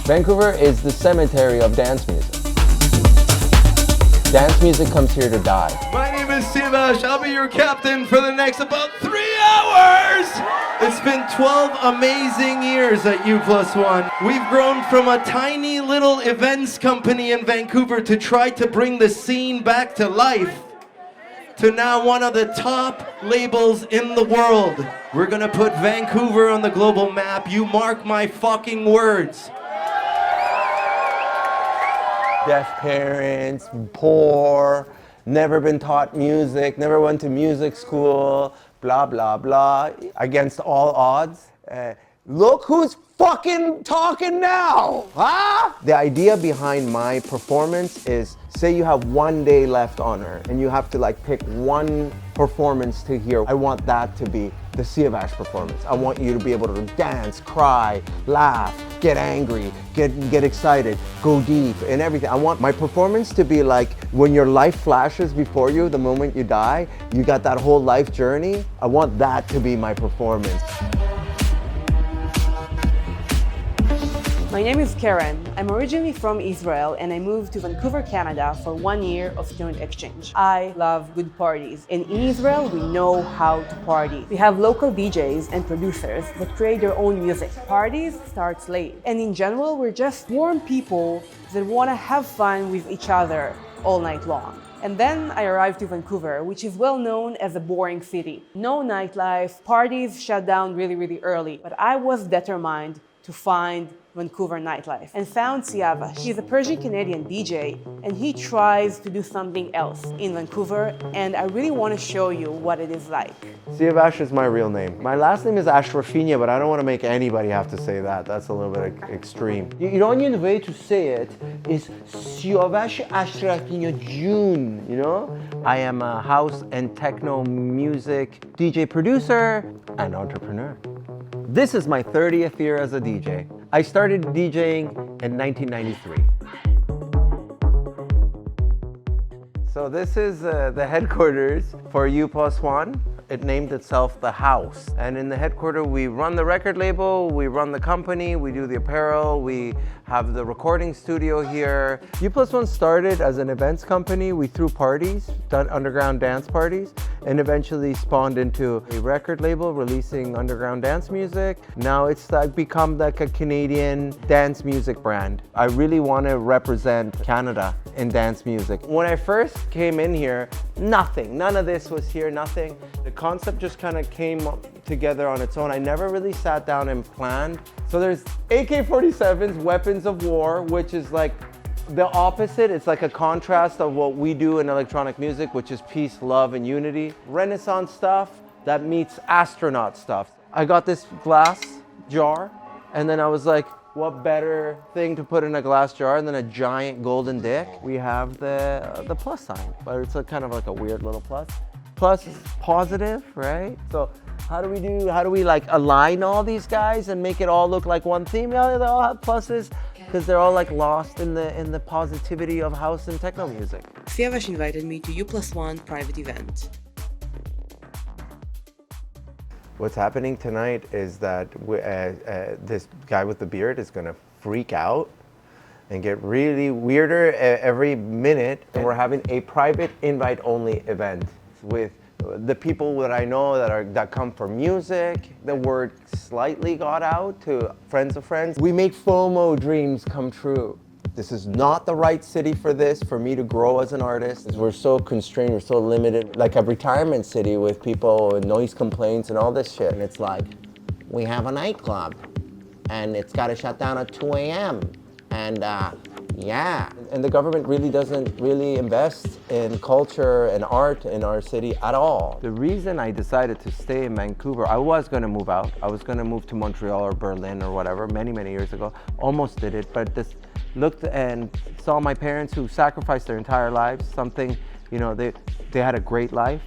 Vancouver is the cemetery of dance music. Dance music comes here to die. My name is Siavash. I'll be your captain for the next about 3 hours. It's been 12 amazing years at U+1. We've grown from a tiny little events company in Vancouver to try to bring the scene back to life, to now one of the top labels in the world. We're gonna put Vancouver on the global map. You mark my fucking words. Deaf parents, poor, never been taught music, never went to music school, blah, blah, blah. Against all odds. Look who's fucking talking now, huh? The idea behind my performance is, say you have 1 day left on Earth and you have to like pick one performance to hear. I want that to be the Siavash performance. I want you to be able to dance, cry, laugh, get angry, get excited, go deep and everything. I want my performance to be like when your life flashes before you the moment you die, you got that whole life journey. I want that to be my performance. My name is Karen. I'm originally from Israel and I moved to Vancouver, Canada for 1 year of student exchange. I love good parties, and in Israel we know how to party. We have local DJs and producers that create their own music. Parties start late, and in general we're just warm people that want to have fun with each other all night long. And then I arrived to Vancouver, which is well known as a boring city. No nightlife, parties shut down really early, but I was determined to find Vancouver nightlife and found Siavash. He's a Persian-Canadian DJ and he tries to do something else in Vancouver, and I really want to show you what it is like. Siavash is my real name. My last name is Ashrafinia, but I don't want to make anybody have to say that. That's a little bit extreme. The Iranian way to say it is Siavash Ashrafinia June, you know? I am a house and techno music DJ producer and entrepreneur. This is my 30th year as a DJ. I started DJing in 1993. So this is the headquarters for U+1. It named itself The House. And in the headquarters, we run the record label, we run the company, we do the apparel, we have the recording studio here. U+1 started as an events company. We threw parties, done underground dance parties, and eventually spawned into a record label releasing underground dance music. Now it's like become like a Canadian dance music brand. I really want to represent Canada in dance music. When I first came in here, none of this was here, nothing. The concept just kind of came together on its own. I never really sat down and planned. So there's AK-47s, weapons of war, which is like the opposite. It's like a contrast of what we do in electronic music, which is peace, love, and unity. Renaissance stuff that meets astronaut stuff. I got this glass jar, and then I was like, what better thing to put in a glass jar than a giant golden dick? We have the plus sign, but it's a kind of like a weird little plus. Plus is positive, right? So how do we like align all these guys and make it all look like one theme? Yeah, they all have pluses because they're all like lost in the positivity of house and techno music. Siavash invited me to U+1 private event. What's happening tonight is that this guy with the beard is gonna freak out and get really weirder every minute. And we're having a private invite-only event with the people that I know that come for music. The word slightly got out to friends of friends. We make FOMO dreams come true. This is not the right city for this, for me to grow as an artist. We're so constrained, we're so limited. Like a retirement city with people and noise complaints and all this shit. And it's like, we have a nightclub and it's got to shut down at 2 a.m. And yeah. And the government really doesn't really invest in culture and art in our city at all. The reason I decided to stay in Vancouver, I was going to move out. I was going to move to Montreal or Berlin or whatever many years ago. Almost did it, but this looked and saw my parents who sacrificed their entire lives, something, you know, they had a great life,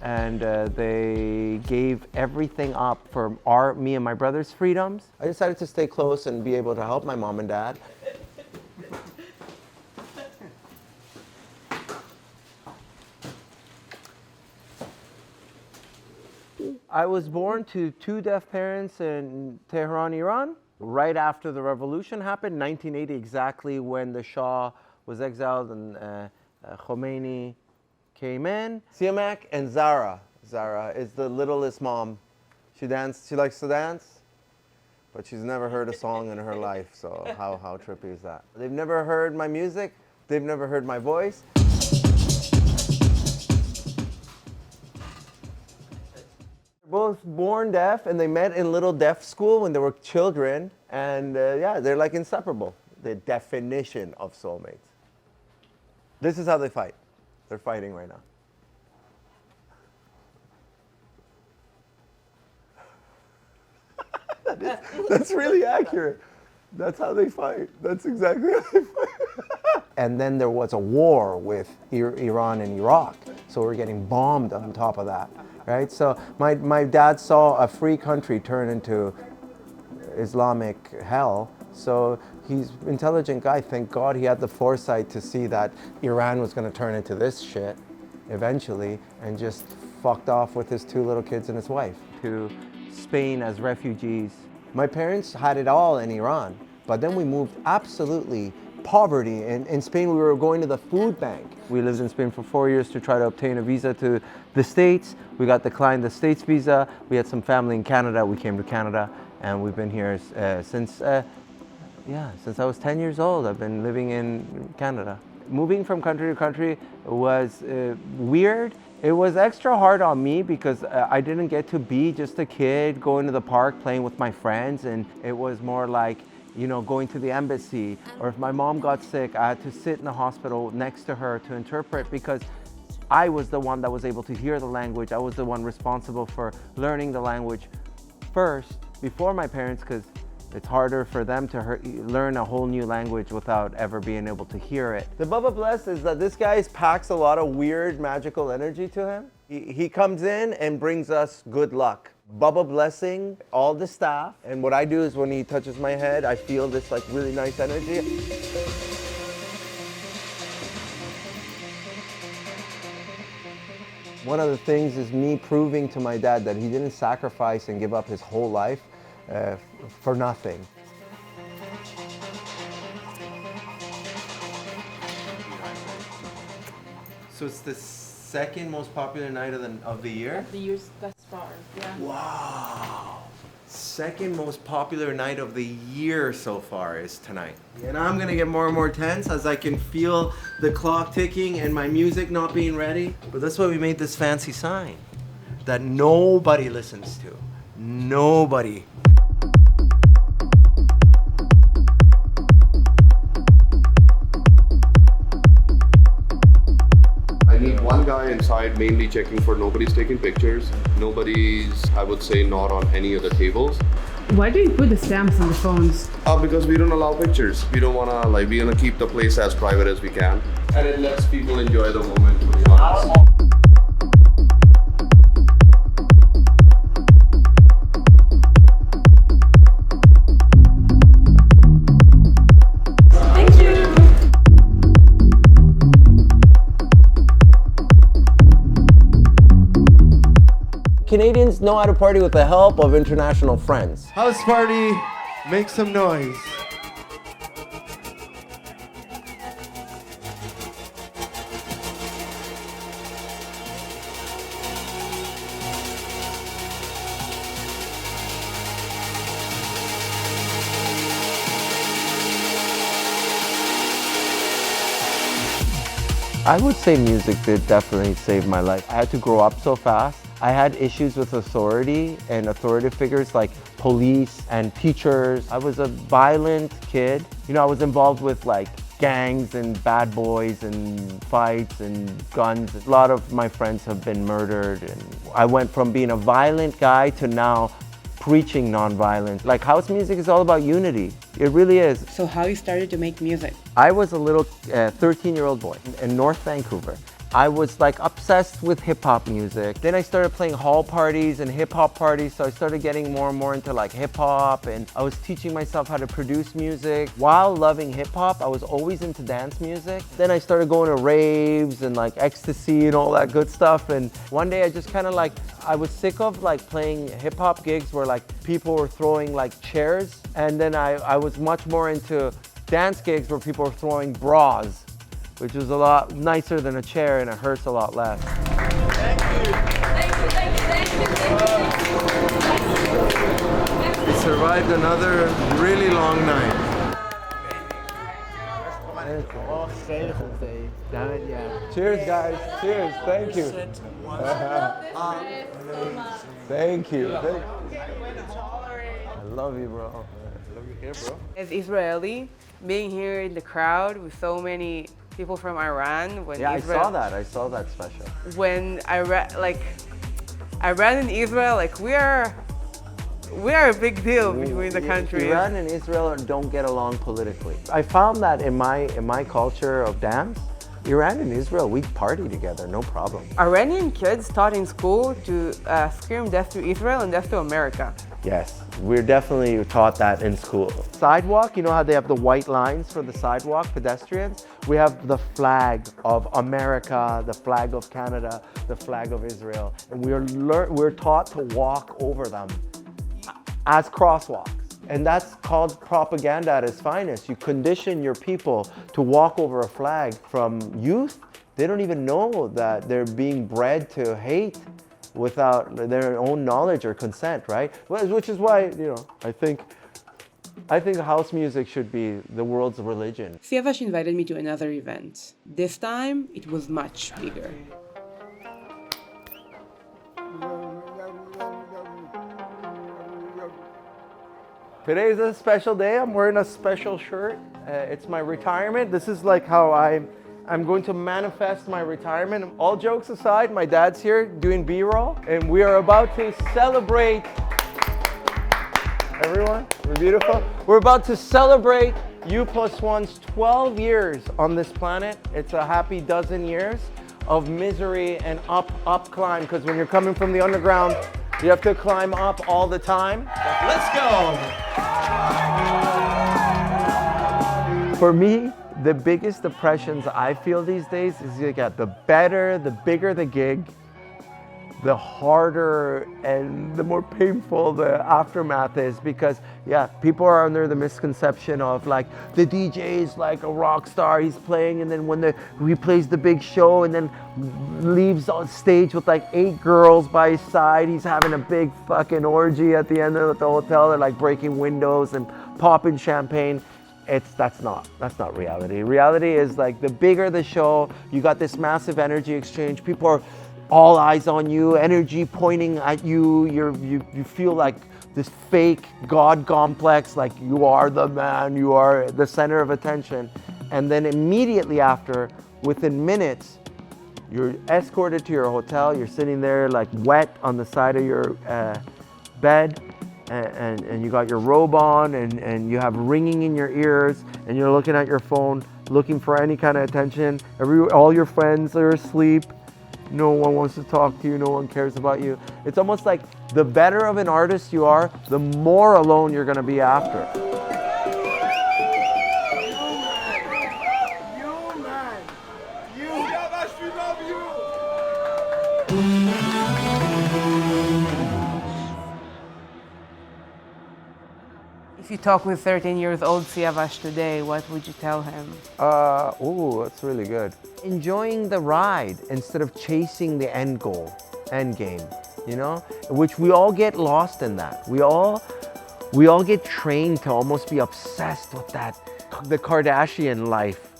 and they gave everything up for me and my brother's freedoms. I decided to stay close and be able to help my mom and dad. I was born to 2 deaf parents in Tehran, Iran. right after the revolution happened, 1980, exactly when the Shah was exiled and Khomeini came in. Siamak and Zara. Zara is the littlest mom. She likes to dance, but she's never heard a song in her life, so how trippy is that? They've never heard my music, they've never heard my voice. Both born deaf, and they met in little deaf school when they were children, and yeah, they're like inseparable. The definition of soulmates. This is how they fight. They're fighting right now. That's really accurate. That's how they fight. That's exactly how they fight. And then there was a war with Iran and Iraq, so we're getting bombed on top of that, right? So my dad saw a free country turn into Islamic hell. So he's an intelligent guy. Thank God he had the foresight to see that Iran was going to turn into this shit eventually, and just fucked off with his 2 little kids and his wife to Spain as refugees. My parents had it all in Iran, but then we moved absolutely poverty. In Spain, we were going to the food bank. We lived in Spain for 4 years to try to obtain a visa to the States. We got declined the States visa. We had some family in Canada. We came to Canada, and we've been here since I was 10 years old. I've been living in Canada. Moving from country to country was weird. It was extra hard on me because I didn't get to be just a kid going to the park playing with my friends, and it was more like, you know, going to the embassy, or if my mom got sick, I had to sit in the hospital next to her to interpret, because I was the one that was able to hear the language. I was the one responsible for learning the language first before my parents, because it's harder for them to learn a whole new language without ever being able to hear it. The Baba Bless is that this guy packs a lot of weird magical energy to him. He comes in and brings us good luck. Baba blessing all the staff. And what I do is when he touches my head, I feel this like really nice energy. One of the things is me proving to my dad that he didn't sacrifice and give up his whole life for nothing. So it's the second most popular night of the year? Of the years thus far, yeah. Wow. Second most popular night of the year so far is tonight. And I'm gonna get more and more tense as I can feel the clock ticking and my music not being ready. But that's why we made this fancy sign that nobody listens to. Nobody. I need one guy inside mainly checking for nobody's taking pictures. Nobody's, I would say, not on any of the tables. Why do you put the stamps on the phones? Because we don't allow pictures. We don't wanna, we're gonna keep the place as private as we can. And it lets people enjoy the moment, to be honest. Canadians know how to party with the help of international friends. House party, make some noise. I would say music did definitely save my life. I had to grow up so fast. I had issues with authority and authoritative figures like police and teachers. I was a violent kid. You know, I was involved with like gangs and bad boys and fights and guns. A lot of my friends have been murdered, and I went from being a violent guy to now preaching nonviolence. Like house music is all about unity. It really is. So how you started to make music? I was a little 13-year-old boy in North Vancouver, I was like obsessed with hip hop music. Then I started playing hall parties and hip hop parties, so I started getting more and more into like hip hop, and I was teaching myself how to produce music. While loving hip hop, I was always into dance music. Then I started going to raves and like ecstasy and all that good stuff, and one day I just kind of like, I was sick of like playing hip hop gigs where like people were throwing like chairs, and then I was much more into dance gigs where people were throwing bras, which is a lot nicer than a chair and it hurts a lot less. Thank you. We survived another really long night. Cheers, guys. Cheers. Thank you. Thank you. I love you, bro. I love you here, bro. As Israeli, being here in the crowd with so many people from Iran, when Yeah, Israel, I saw that special. when Iran and Israel, like we are a big deal between the countries. Iran and Israel don't get along politically. I found that in my culture of dance, Iran and Israel, we party together, no problem. Iranian kids taught in school to scream death to Israel and death to America. Yes, we're definitely taught that in school. Sidewalk, you know how they have the white lines for the sidewalk pedestrians? We have the flag of America, the flag of Canada, the flag of Israel, and we're taught to walk over them as crosswalks. And that's called propaganda at its finest. You condition your people to walk over a flag from youth. They don't even know that they're being bred to hate without their own knowledge or consent, right? Which is why, you know, I think house music should be the world's religion. Siavash invited me to another event. This time, it was much bigger. Today's a special day. I'm wearing a special shirt. It's my retirement. This is like how I'm going to manifest my retirement. All jokes aside, my dad's here doing B-roll, and we are about to celebrate. Everyone, we're beautiful. We're about to celebrate U+1's 12 years on this planet. It's a happy dozen years of misery and up climb, because when you're coming from the underground, you have to climb up all the time. Let's go. For me, the biggest depressions I feel these days is you got the bigger the gig, the harder and the more painful the aftermath is, because yeah, people are under the misconception of like the DJ is like a rock star, he's playing, and then when he plays the big show and then leaves on stage with like 8 girls by his side, he's having a big fucking orgy at the end of the hotel. They're like breaking windows and popping champagne. That's not reality. Reality is like the bigger the show, you got this massive energy exchange. People are all eyes on you, energy pointing at you. You feel like this fake God complex, like you are the man, you are the center of attention. And then immediately after, within minutes, you're escorted to your hotel. You're sitting there like wet on the side of your bed. And you got your robe on, and you have ringing in your ears, and you're looking at your phone, looking for any kind of attention. All your friends are asleep. No one wants to talk to you. No one cares about you. It's almost like the better of an artist you are, the more alone you're gonna be after. If you talk with 13 years old Siavash today, what would you tell him? That's really good. Enjoying the ride instead of chasing the end game, you know? Which we all get lost in that. We all get trained to almost be obsessed with that, the Kardashian life,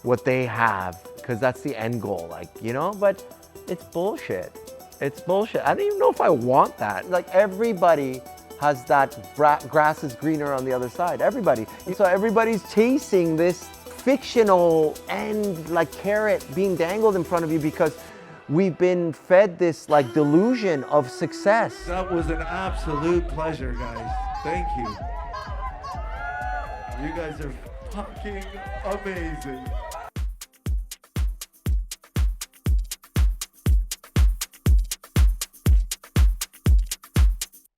what they have, because that's the end goal, like, you know? But it's bullshit. It's bullshit. I don't even know if I want that. Like, everybody has that grass is greener on the other side. Everybody. So everybody's chasing this fictional end, like carrot being dangled in front of you, because we've been fed this like delusion of success. That was an absolute pleasure, guys. Thank you. You guys are fucking amazing.